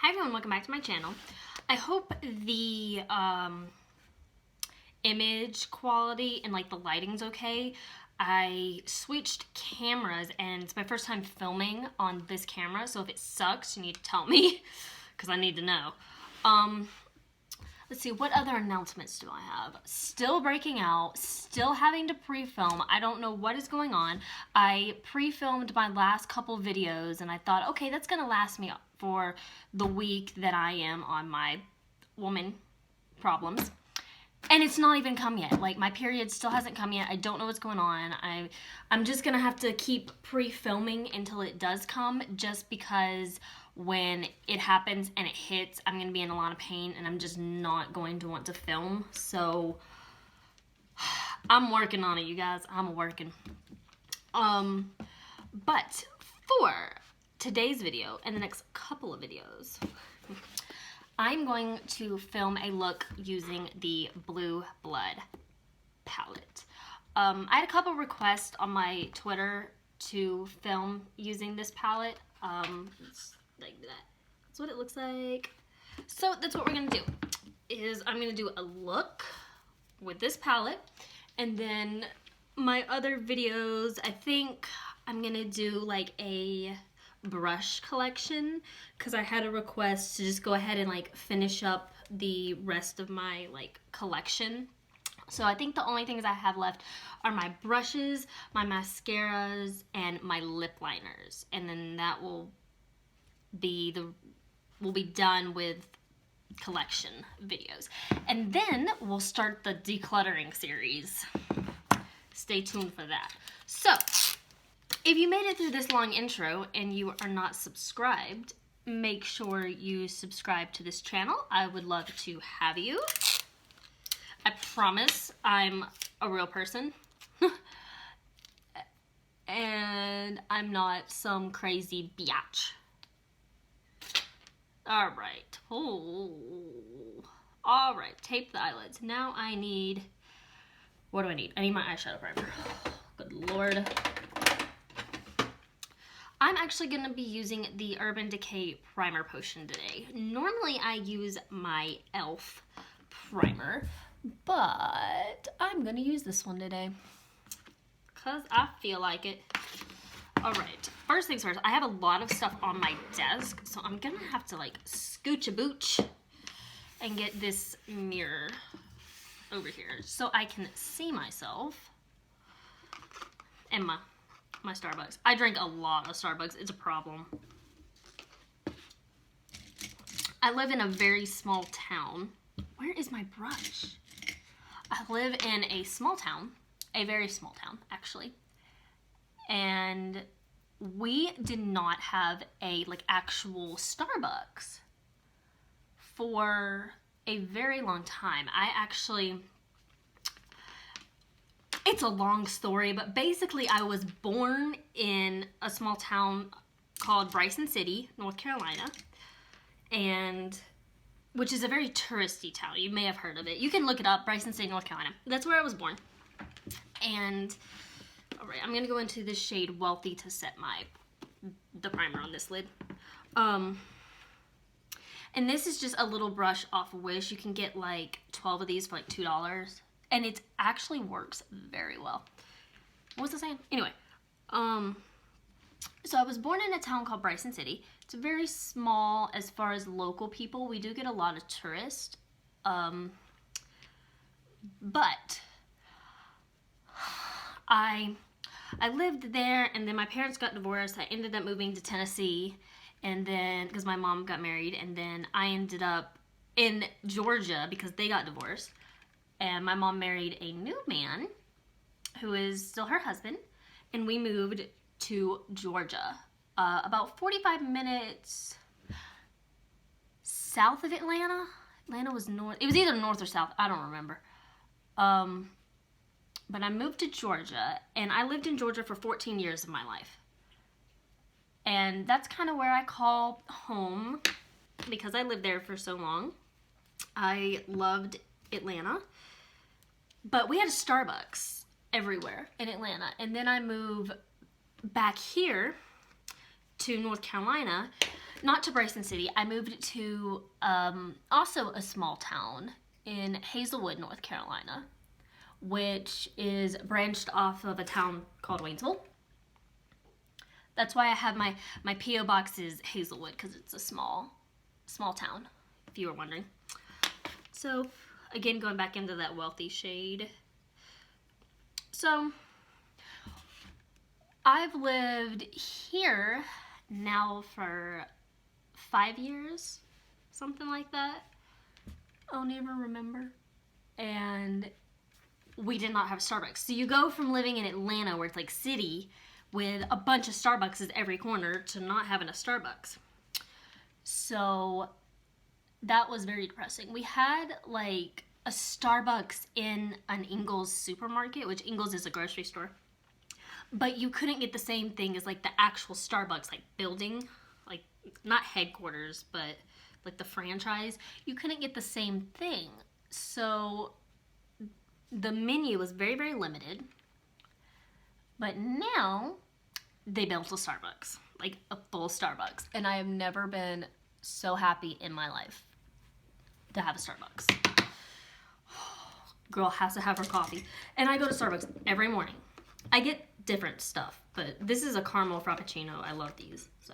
Hi everyone, welcome back to my channel. I hope the image quality and like the lighting's okay. I switched cameras and it's my first time filming on this camera, so if it sucks you need to tell me because I need to know. Let's see, what other announcements do I have? Still breaking out, still having to pre-film. I don't know what is going on. I pre-filmed my last couple videos and I thought, okay, that's gonna last me for the week that I am on my woman problems. And it's not even come yet. Like, my period still hasn't come yet. I don't know what's going on. I'm just gonna have to keep pre-filming until it does come, just because when it happens and it hits, I'm gonna be in a lot of pain and I'm just not going to want to film. So I'm working on it, you guys. I'm working. But for today's video and the next couple of videos, I'm going to film a look using the Blue Blood palette. I had a couple requests on my Twitter to film using this palette. It's like that. That's what it looks like. So that's what we're gonna do. I'm gonna do a look with this palette, and then my other videos, I think I'm gonna do like a brush collection, because I had a request to just go ahead and like finish up the rest of my like collection. So I think the only things I have left are my brushes, my mascaras, and my lip liners, and then that will be done with collection videos, and then we'll start the decluttering series. Stay tuned for that. So if you made it through this long intro and you are not subscribed, make sure you subscribe to this channel. I would love to have you. I promise I'm a real person. And I'm not some crazy biatch. Alright. Oh. Alright, tape the eyelids. Now I need... What do I need? I need my eyeshadow primer. Good lord. I'm actually going to be using the Urban Decay Primer Potion today. Normally I use my e.l.f. primer, but I'm going to use this one today because I feel like it. Alright, first things first, I have a lot of stuff on my desk, so I'm going to have to like scooch a booch and get this mirror over here so I can see myself and my Starbucks. I drink a lot of Starbucks. It's a problem. I live in a very small town. Where is my brush? I live in a small town, a very small town, actually. And we did not have a like actual Starbucks for a very long time. It's a long story, but basically I was born in a small town called Bryson City, North Carolina, and which is a very touristy town. You may have heard of it. You can look it up, Bryson City, North Carolina. That's where I was born. And all right, I'm gonna go into this shade Wealthy to set the primer on this lid. And this is just a little brush off of Wish. You can get like 12 of these for like $2. And it actually works very well. What was I saying? Anyway, so I was born in a town called Bryson City. It's very small as far as local people. We do get a lot of tourists. But I lived there, and then my parents got divorced. I ended up moving to Tennessee, and then, because my mom got married, and then I ended up in Georgia because they got divorced. And my mom married a new man who is still her husband, and we moved to Georgia, about 45 minutes south of Atlanta. Atlanta was north. It was either north or south. I don't remember. But I moved to Georgia, and I lived in Georgia for 14 years of my life. And that's kind of where I call home because I lived there for so long. I loved Atlanta. But we had a Starbucks everywhere in Atlanta. And then I moved back here to North Carolina, not to Bryson City. I moved to also a small town in Hazelwood, North Carolina, which is branched off of a town called Waynesville. That's why I have my P.O. box is Hazelwood, because it's a small town, if you were wondering. So, again, going back into that wealthy shade. So, I've lived here now for 5 years, something like that. I don't even remember. And we did not have Starbucks. So you go from living in Atlanta, where it's like city, with a bunch of Starbucks at every corner, to not having a Starbucks. So that was very depressing. We had like a Starbucks in an Ingles supermarket, which Ingles is a grocery store. But you couldn't get the same thing as like the actual Starbucks like building, like not headquarters, but like the franchise. You couldn't get the same thing. So the menu was very, very limited. But now they built a Starbucks, like a full Starbucks. And I have never been so happy in my life to have a Starbucks. Girl has to have her coffee. And I go to Starbucks every morning. I get different stuff, but this is a caramel frappuccino. I love these, so.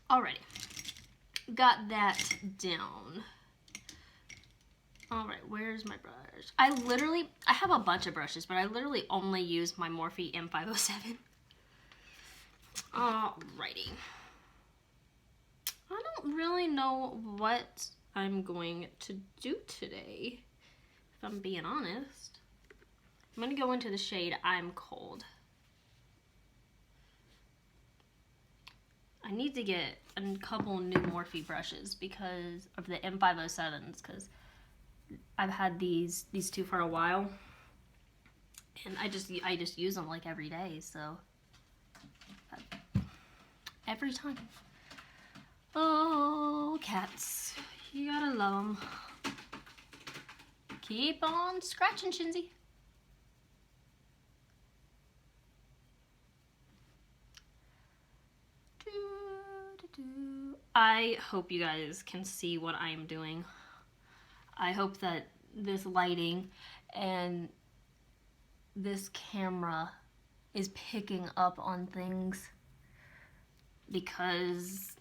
Alrighty. Got that down. Alright, where's my brush? I have a bunch of brushes, but I literally only use my Morphe M507. Alrighty. I don't really know what I'm going to do today, if I'm being honest. I'm going to go into the shade I'm Cold. I need to get a couple new Morphe brushes because of the M507s, because I've had these two for a while, and I just use them like every day, so every time. Oh, cats, you gotta love them. Keep on scratching, Shinzy. I hope you guys can see what I'm doing. I hope that this lighting and this camera is picking up on things, because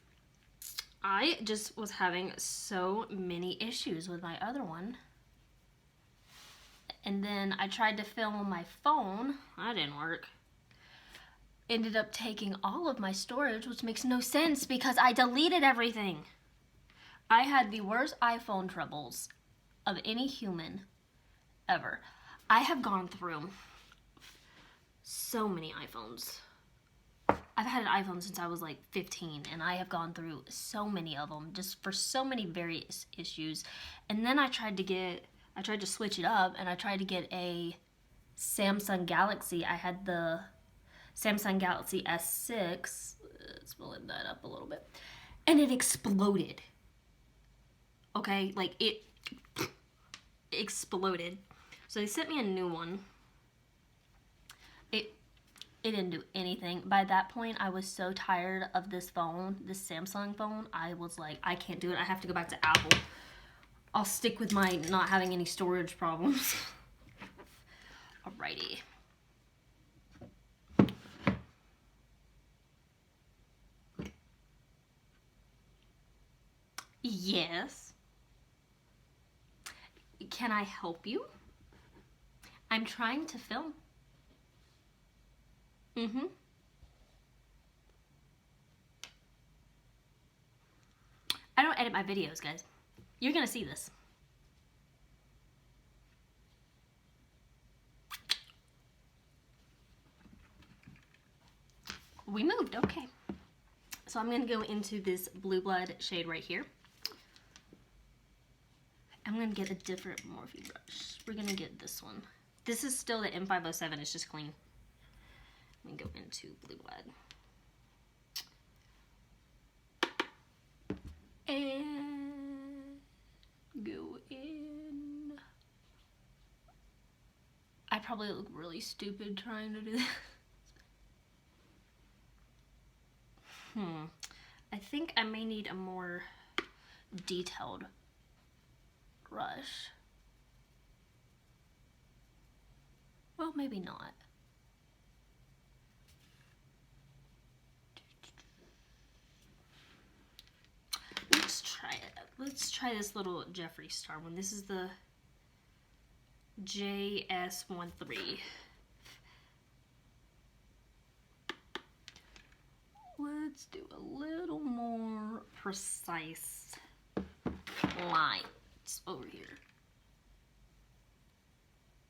I just was having so many issues with my other one. And then I tried to film on my phone. That didn't work. Ended up taking all of my storage, which makes no sense because I deleted everything. I had the worst iPhone troubles of any human ever. I have gone through so many iPhones. I've had an iPhone since I was like 15, and I have gone through so many of them just for so many various issues. And then I tried to switch it up, and I tried to get a Samsung Galaxy. I had the Samsung Galaxy S6. Let's split that up a little bit. And it exploded. Okay, like it exploded. So they sent me a new one. It didn't do anything. By that point, I was so tired of this phone, this Samsung phone. I was like, I can't do it. I have to go back to Apple. I'll stick with my not having any storage problems. Alrighty. Yes. Can I help you? I'm trying to film. I don't edit my videos, guys. You're gonna see this. We moved, okay. So I'm gonna go into this Blue Blood shade right here. I'm gonna get a different Morphe brush. We're gonna get this one. This is still the M507, it's just clean. Let me go into Blue Blood. And go in. I probably look really stupid trying to do this. I think I may need a more detailed brush. Well, maybe not. Let's try it. Let's try this little Jeffree Star one. This is the JS13. Let's do a little more precise lines over here.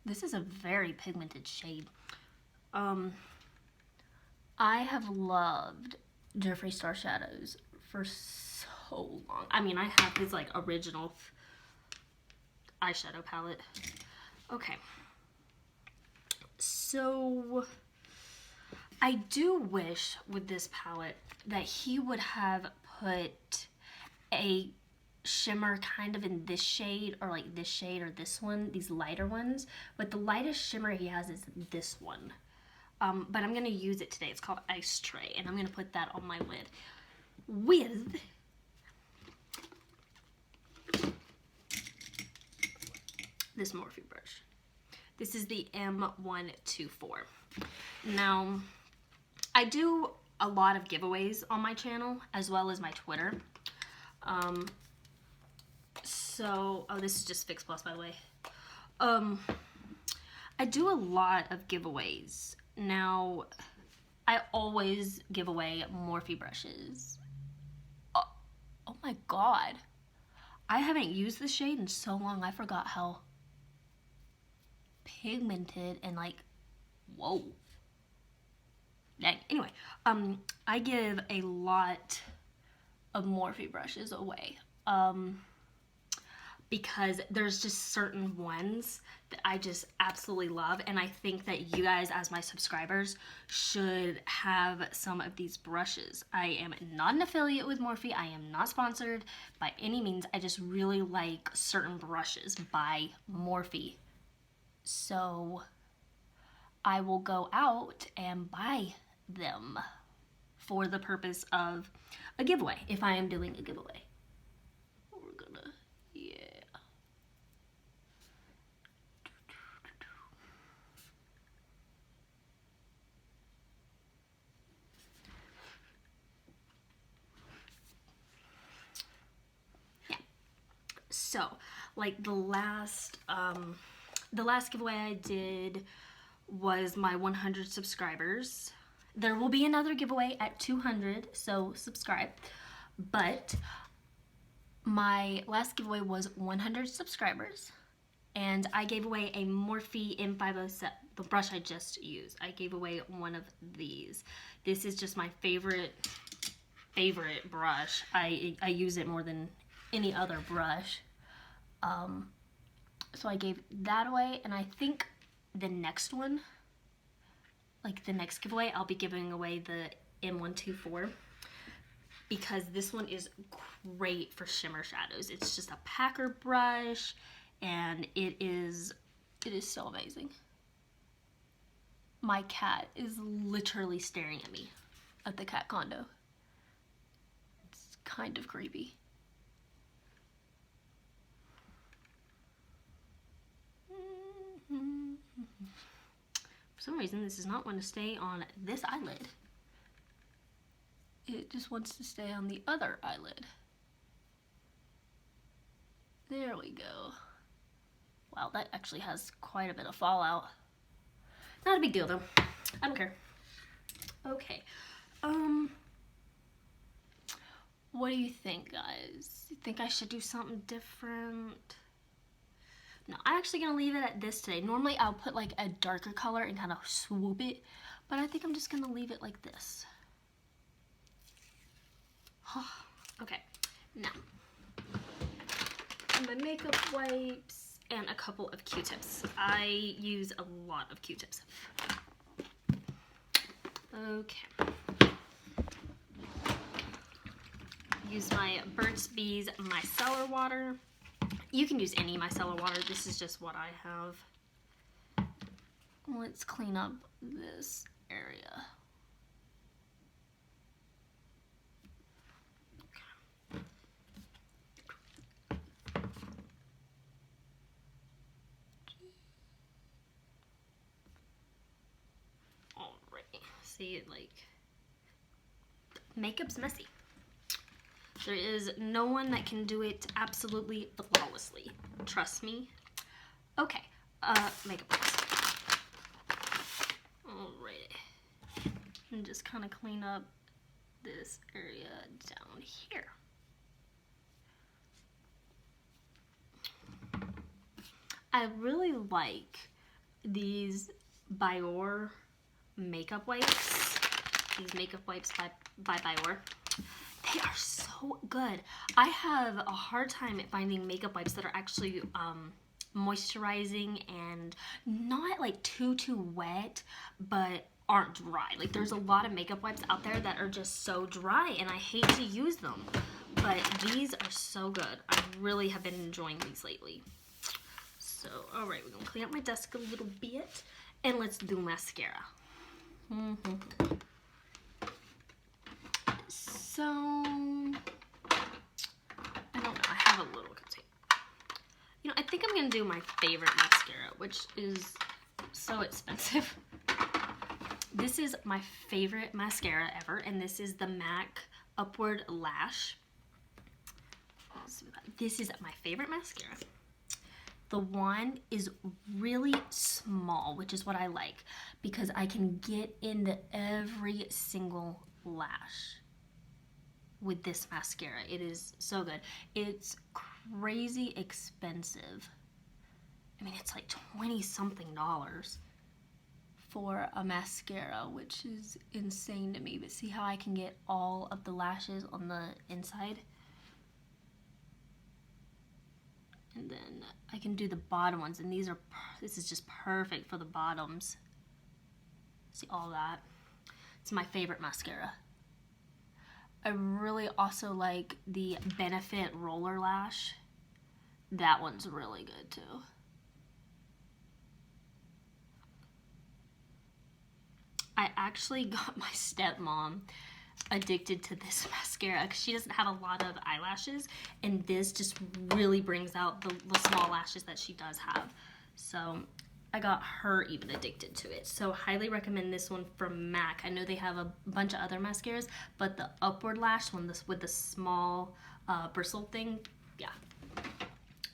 This is a very pigmented shade. I have loved Jeffree Star shadows for so long. I mean, I have his like original eyeshadow palette. Okay. So I do wish with this palette that he would have put a shimmer kind of in this shade, or like this shade or this one, these lighter ones. But the lightest shimmer he has is this one. But I'm gonna use it today. It's called Ice Tray, and I'm gonna put that on my lid with this Morphe brush. This is the M124. Now, I do a lot of giveaways on my channel as well as my Twitter. Oh, this is just Fix Plus, by the way. I do a lot of giveaways. Now, I always give away Morphe brushes. Oh my god. I haven't used this shade in so long, I forgot how pigmented and like, whoa. Dang. Anyway, I give a lot of Morphe brushes away. Because there's just certain ones that I just absolutely love, and I think that you guys as my subscribers should have some of these brushes. I am not an affiliate with Morphe. I am not sponsored by any means. I just really like certain brushes by Morphe. So I will go out and buy them for the purpose of a giveaway, if I am doing a giveaway. So, like the last giveaway I did was my 100 subscribers. There will be another giveaway at 200, so subscribe. But my last giveaway was 100 subscribers, and I gave away a Morphe M507, the brush I just used. I gave away one of these. This is just my favorite brush. I use it more than any other brush. So I gave that away, and I think the next one, like the next giveaway, I'll be giving away the M124, because this one is great for shimmer shadows. It's just a packer brush, and it is so amazing. My cat is literally staring at me at the cat condo. It's kind of creepy. For some reason, this does not want to stay on this eyelid. It just wants to stay on the other eyelid. There we go. Wow, that actually has quite a bit of fallout. Not a big deal though. I don't care. Okay. What do you think, guys? You think I should do something different? No, I'm actually gonna leave it at this today. Normally I'll put like a darker color and kind of swoop it, but I think I'm just gonna leave it like this. Okay, now my makeup wipes and a couple of Q-tips. I use a lot of Q-tips. Okay. Use my Burt's Bees micellar water. You can use any micellar water. This is just what I have. Let's clean up this area. See, like, makeup's messy. There is no one that can do it absolutely flawlessly. Trust me. Okay, makeup wipes. Alrighty. And just kind of clean up this area down here. I really like these Biore makeup wipes. These makeup wipes by Biore. They are so good. I have a hard time finding makeup wipes that are actually moisturizing and not like too wet, but aren't dry. Like, there's a lot of makeup wipes out there that are just so dry, and I hate to use them. But these are so good. I really have been enjoying these lately. So, alright, we're gonna clean up my desk a little bit, and let's do mascara. So, I don't know, I have a little container. You know, I think I'm gonna do my favorite mascara, which is so expensive. This is my favorite mascara ever, and this is the MAC Upward Lash. This is my favorite mascara. The wand is really small, which is what I like, because I can get into every single lash with this mascara. It is so good. It's crazy expensive. I mean, it's like $20-something for a mascara, which is insane to me. But see how I can get all of the lashes on the inside? And then I can do the bottom ones, and this is just perfect for the bottoms. See all that? It's my favorite mascara. I really also like the Benefit Roller Lash. That one's really good too. I actually got my stepmom addicted to this mascara because she doesn't have a lot of eyelashes, and this just really brings out the small lashes that she does have. So I got her even addicted to it. So highly recommend this one from MAC. I know they have a bunch of other mascaras, but the Upward Lash one, this with the small bristle thing, yeah,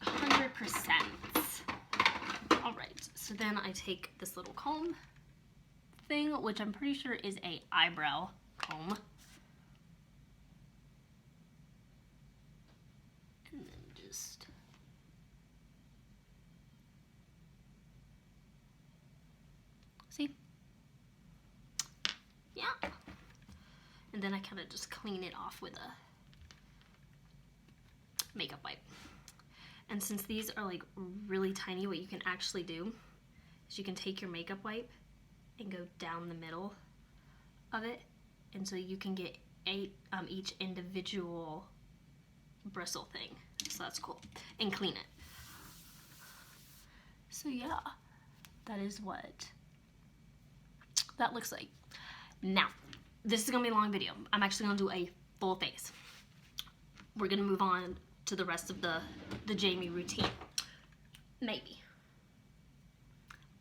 100%. All right, so then I take this little comb thing, which I'm pretty sure is a eyebrow comb. And then just see? Yeah. And then I kind of just clean it off with a makeup wipe. And since these are like really tiny, what you can actually do is you can take your makeup wipe and go down the middle of it, and so you can get each individual bristle thing. So that's cool. And clean it. So yeah, that is what that looks like. Now, this is gonna be a long video. I'm actually gonna do a full face. We're gonna move on to the rest of the Jamie routine. Maybe.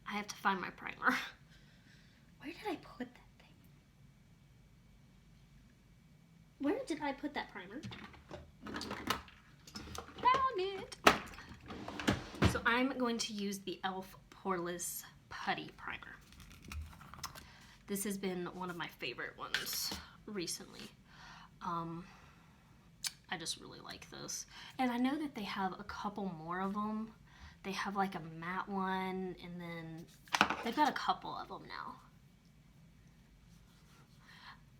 I have to find my primer. Where did I put that thing? Where did I put that primer? Found it. So I'm going to use the e.l.f. Poreless Putty Primer. This has been one of my favorite ones recently. I just really like this. And I know that they have a couple more of them. They have like a matte one, and then they've got a couple of them now.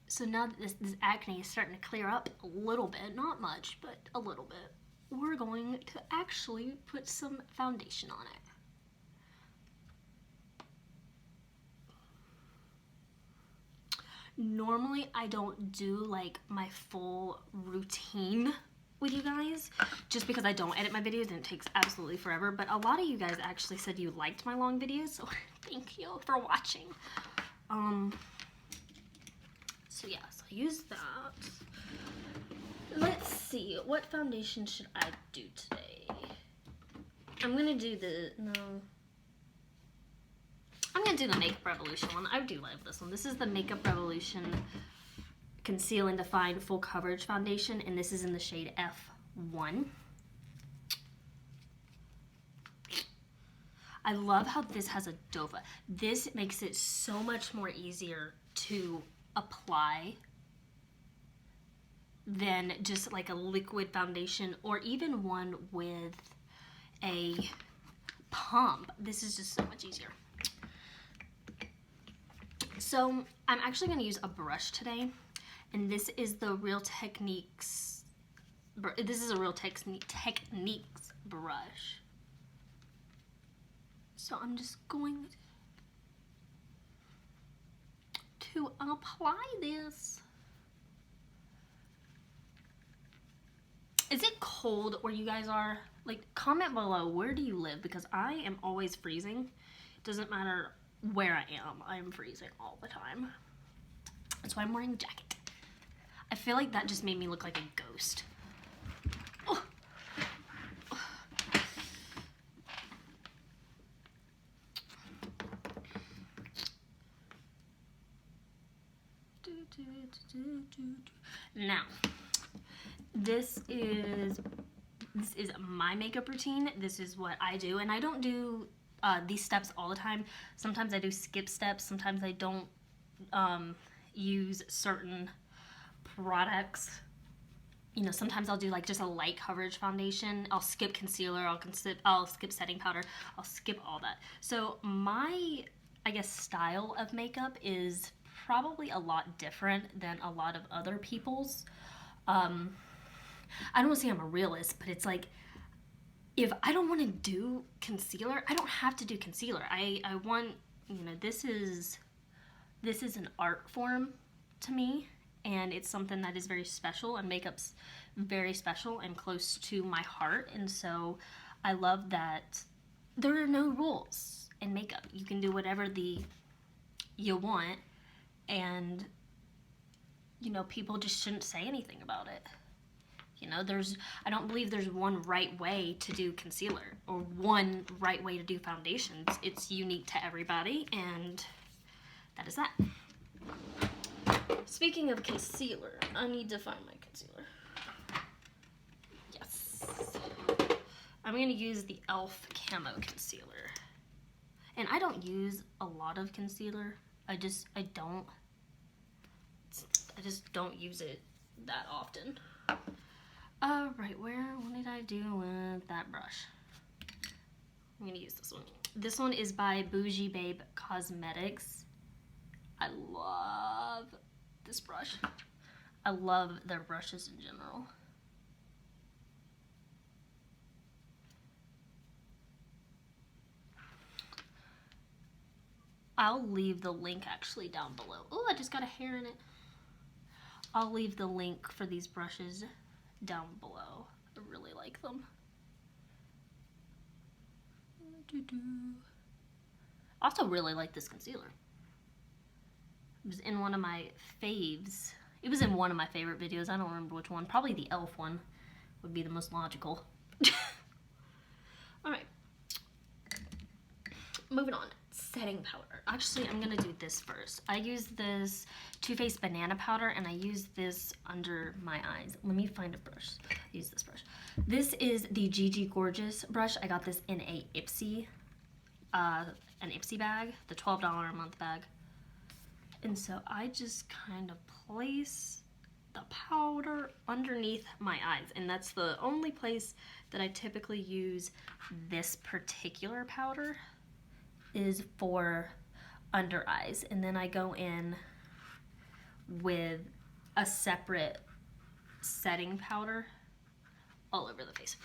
So now that this acne is starting to clear up a little bit, not much, but a little bit, we're going to actually put some foundation on it. Normally, I don't do like my full routine with you guys, just because I don't edit my videos and it takes absolutely forever, but a lot of you guys actually said you liked my long videos, so thank you for watching. So yeah, so I use that. Let's see, what foundation should I do today? I'm gonna do do the Makeup Revolution one. I do love this one. This is the Makeup Revolution Conceal and Define Full Coverage Foundation, and this is in the shade F1. I love how this has a dofa. This makes it so much more easier to apply than just like a liquid foundation or even one with a pump. This is just so much easier. So I'm actually going to use a brush today, and this is the Real Techniques. This is a Real Techniques brush. So I'm just going to apply this. Is it cold where you guys are? Like, comment below, where do you live? Because I am always freezing. It doesn't matter where I am. I am freezing all the time. That's why I'm wearing a jacket. I feel like that just made me look like a ghost. Oh. Now, this is my makeup routine. This is what I do, and I don't do these steps all the time. Sometimes I do skip steps. Sometimes I don't use certain products. You know, sometimes I'll do like just a light coverage foundation. I'll skip concealer. I'll skip setting powder. I'll skip all that. So my, I guess, style of makeup is probably a lot different than a lot of other people's. I don't want to say I'm a realist, but it's like, if I don't want to do concealer, I don't have to do concealer. I want, you know, this is an art form to me, and it's something that is very special, and makeup's very special and close to my heart. And so I love that there are no rules in makeup. You can do whatever you want, and, you know, people just shouldn't say anything about it. You know, I don't believe there's one right way to do concealer or one right way to do foundations. It's unique to everybody, and that is that. Speaking of concealer, I need to find my concealer. Yes. I'm going to use the e.l.f. Camo Concealer. And I don't use a lot of concealer. I just don't use it that often. Right, what did I do with that brush? I'm gonna use this one. This one is by Bougie Babe Cosmetics. I love this brush. I love their brushes in general. I'll leave the link actually down below. Oh, I just got a hair in it. I'll leave the link for these brushes down below. I really like them. I also really like this concealer. It was in one of my faves. It was in one of my favorite videos. I don't remember which one. Probably the e.l.f. one would be the most logical. Alright. Moving on. Setting powder. Actually, I'm gonna do this first. I use this Too Faced Banana Powder, and I use this under my eyes. Let me find a brush. Use this brush. This is the Gigi Gorgeous brush. I got this in an Ipsy bag, the $12 a month bag. And so I just kind of place the powder underneath my eyes, and that's the only place that I typically use this particular powder, is for under eyes. And then I go in with a separate setting powder all over the face.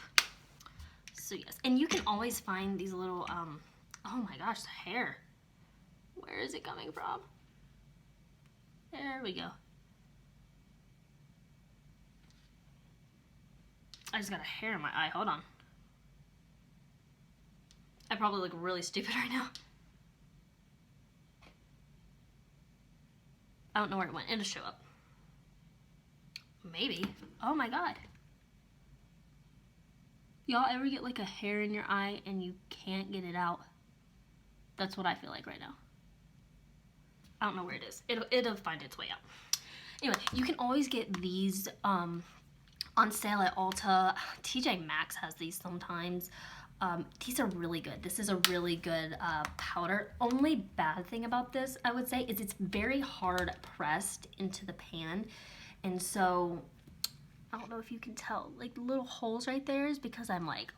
So yes, and you can always find these little, oh my gosh, the hair. Where is it coming from? There we go. I just got a hair in my eye, hold on. I probably look really stupid right now. I don't know where it went. It'll show up. Maybe. Oh my god. Y'all ever get like a hair in your eye and you can't get it out? That's what I feel like right now. I don't know where it is. It'll find its way out. Anyway, you can always get these on sale at Ulta. TJ Maxx has these sometimes. These are really good. This is a really good powder. Only bad thing about this, I would say, is it's very hard pressed into the pan. And so, I don't know if you can tell, like the little holes right there is because I'm like,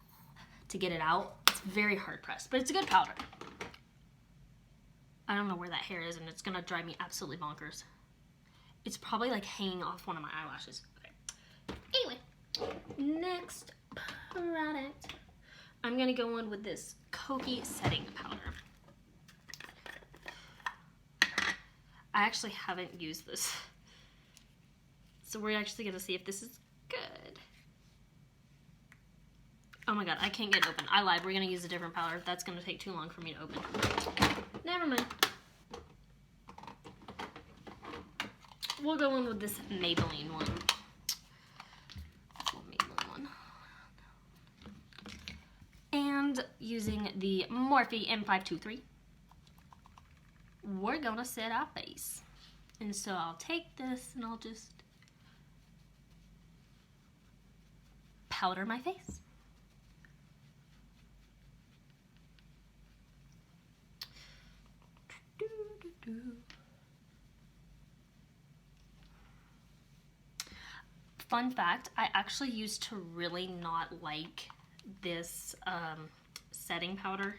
to get it out, it's very hard pressed. But it's a good powder. I don't know where that hair is, and it's gonna drive me absolutely bonkers. It's probably like hanging off one of my eyelashes. Okay. Anyway, next product. I'm gonna go in with this Kokie setting powder. I actually haven't used this. So we're actually gonna see if this is good. Oh my god, I can't get it open. I lied, we're gonna use a different powder. That's gonna take too long for me to open. Never mind. We'll go in with this Maybelline one. And using the Morphe M523, we're gonna set our face. And so I'll take this and I'll just powder my face. Fun fact, I actually used to really not like this setting powder.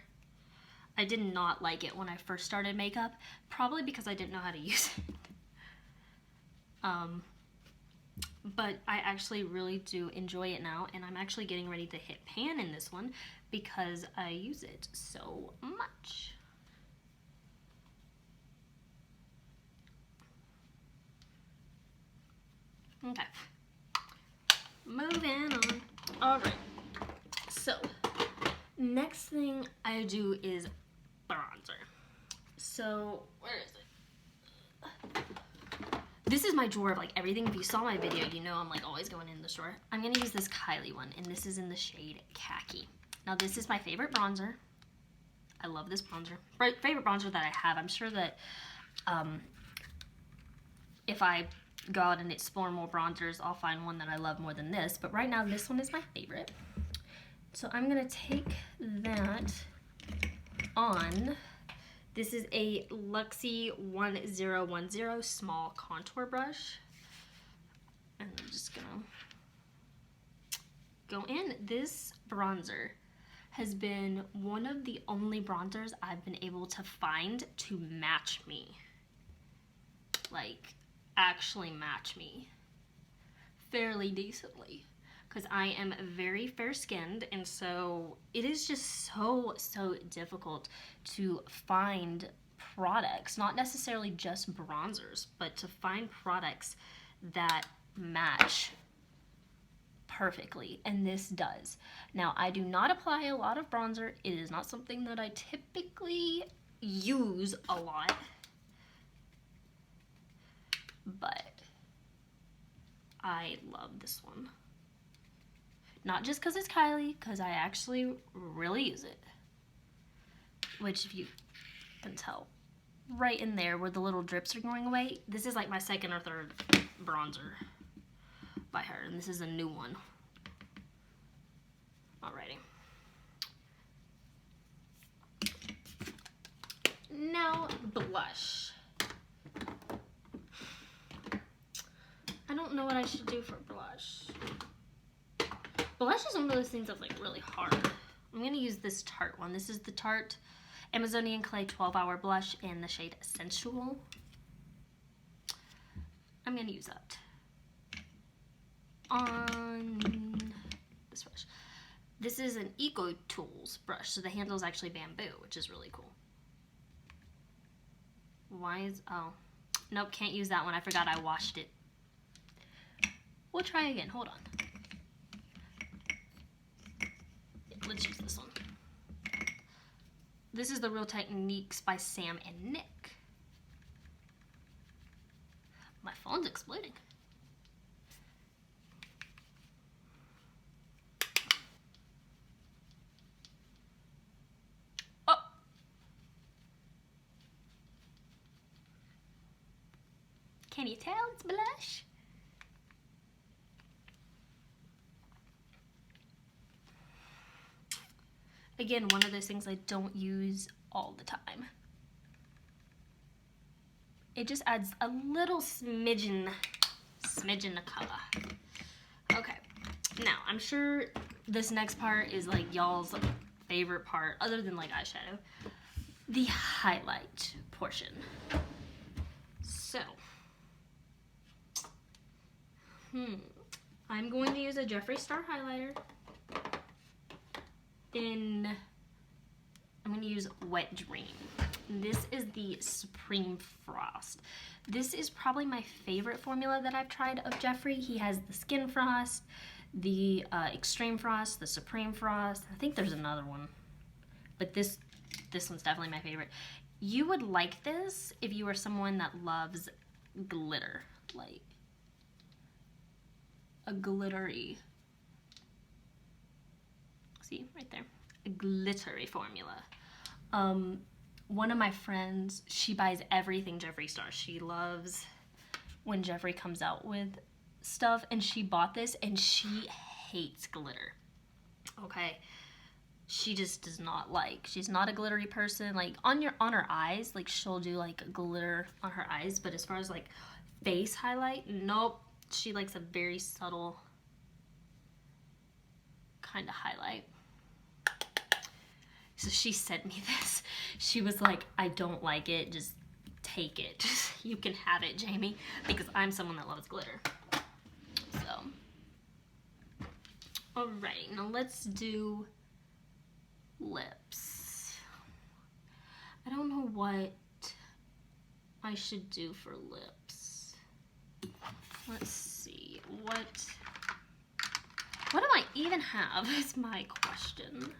I did not like it when I first started makeup, probably because I didn't know how to use it. But I actually really do enjoy it now, and I'm actually getting ready to hit pan in this one because I use it so much. Okay. Moving on. Alright. So, next thing I do is bronzer. So, where is it? This is my drawer of like everything. If you saw my video, you know I'm like always going in the store. I'm gonna use this Kylie one, and this is in the shade Khaki. Now this is my favorite bronzer. I love this bronzer. Favorite bronzer that I have. I'm sure that if I go out and explore more bronzers, I'll find one that I love more than this. But right now, this one is my favorite. So I'm gonna take that on. This is a Luxie 1010 small contour brush. And I'm just gonna go in. This bronzer has been one of the only bronzers I've been able to find to match me. Like, actually match me fairly decently. Because I am very fair-skinned, and so it is just so difficult to find products, not necessarily just bronzers, but to find products that match perfectly, and this does. Now, I do not apply a lot of bronzer. It is not something that I typically use a lot, but I love this one. Not just because it's Kylie, because I actually really use it. Which, if you can tell, right in there where the little drips are going away, this is like my second or third bronzer by her, and this is a new one. Alrighty. Now, blush. I don't know what I should do for blush. Blush is one of those things that's like really hard. I'm gonna use this Tarte one. This is the Tarte Amazonian Clay 12-Hour Blush in the shade Sensual. I'm gonna use that on this brush. This is an Eco Tools brush, so the handle is actually bamboo, which is really cool. Why is, oh, nope, can't use that one. I forgot I washed it. We'll try again, hold on. Let's use this one. This is the Real Techniques by Sam and Nick. My phone's exploding. Oh! Can you tell it's blush? Again, one of those things I don't use all the time. It just adds a little smidgen of color. Okay, now I'm sure this next part is like y'all's favorite part, other than like eyeshadow, the highlight portion. So, I'm going to use a Jeffree Star highlighter. I'm going to use Wet Dream. This is the Supreme Frost. This is probably my favorite formula that I've tried of Jeffree. He has the Skin Frost, the Extreme Frost, the Supreme Frost. I think there's another one, but this one's definitely my favorite. You would like this if you are someone that loves glitter, like a glittery, see right there, a glittery formula. One of my friends, she buys everything Jeffree Star. She loves when Jeffree comes out with stuff, and she bought this and she hates glitter. Okay, she just does not like, she's not a glittery person. Like on her eyes, like she'll do like glitter on her eyes, but as far as like face highlight, nope. She likes a very subtle kind of highlight. So she sent me this. She was like, I don't like it, just take it. You can have it, Jamie, because I'm someone that loves glitter. So, alright, now let's do lips. I don't know what I should do for lips. Let's see, what do I even have is my question.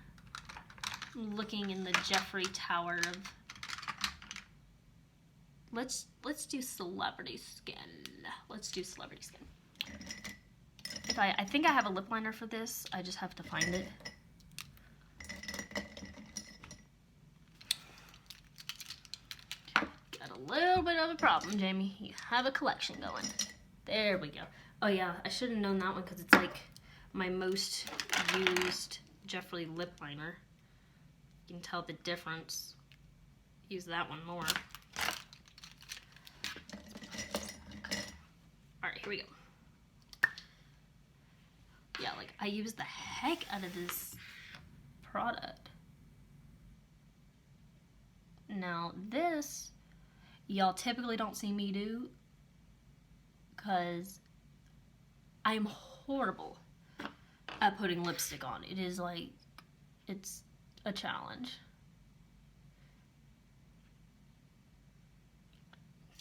Looking in the Jeffree Tower of, let's do Celebrity Skin. Let's do Celebrity Skin. I think I have a lip liner for this. I just have to find it. Got a little bit of a problem, Jamie. You have a collection going. There we go. Oh yeah, I should have known that one because it's like my most used Jeffree lip liner. You can tell the difference. Use that one more. Alright, here we go. Yeah, like I use the heck out of this product. Now this, y'all typically don't see me do because I'm horrible at putting lipstick on. It is like, it's a challenge.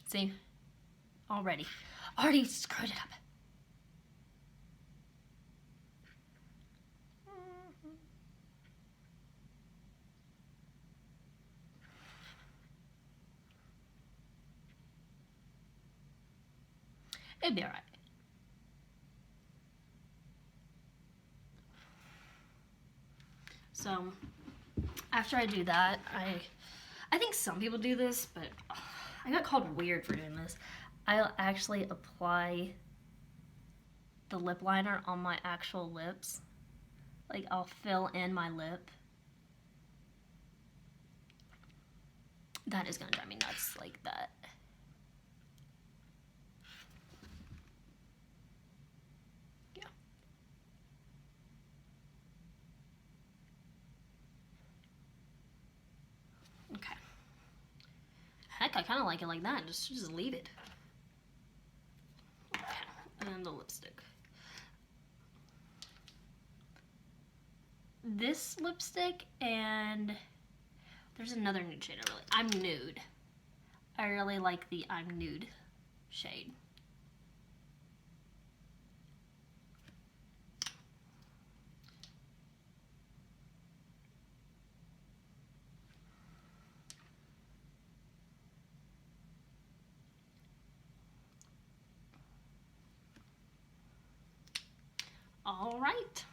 See? Already screwed it up. It'd be alright. So, after I do that, I think some people do this, but I got called weird for doing this. I'll actually apply the lip liner on my actual lips. Like, I'll fill in my lip. That is gonna drive me nuts, like that. Yeah. Okay. Heck, I kind of like it like that. Just leave it. Okay. And the lipstick. This lipstick, and there's another nude shade I really, I'm Nude. I really like the I'm Nude shade. All right.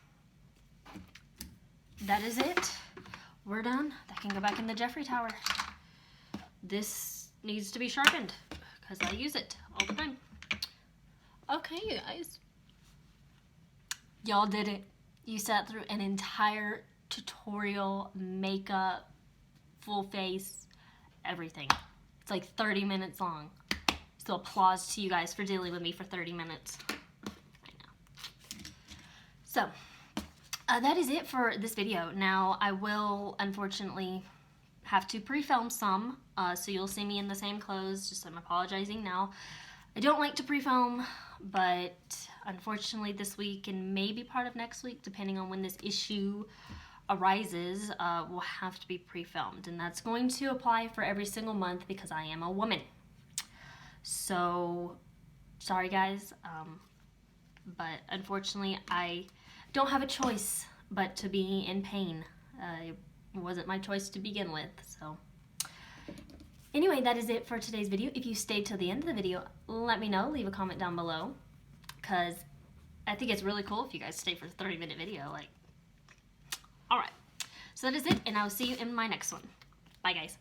That is it. We're done. That can go back in the Jeffree Tower. This needs to be sharpened because I use it all the time. Okay, you guys. Y'all did it. You sat through an entire tutorial, makeup, full face, everything. It's like 30 minutes long. So applause to you guys for dealing with me for 30 minutes. I know. So, that is it for this video. Now, I will, unfortunately, have to pre-film some, so you'll see me in the same clothes, just I'm apologizing now. I don't like to pre-film, but unfortunately this week and maybe part of next week, depending on when this issue arises, will have to be pre-filmed, and that's going to apply for every single month because I am a woman. So, sorry guys, but unfortunately I don't have a choice but to be in pain. It wasn't my choice to begin with, so. Anyway, that is it for today's video. If you stayed till the end of the video, let me know. Leave a comment down below, because I think it's really cool if you guys stay for a 30-minute video. Like, alright. So that is it, and I will see you in my next one. Bye, guys.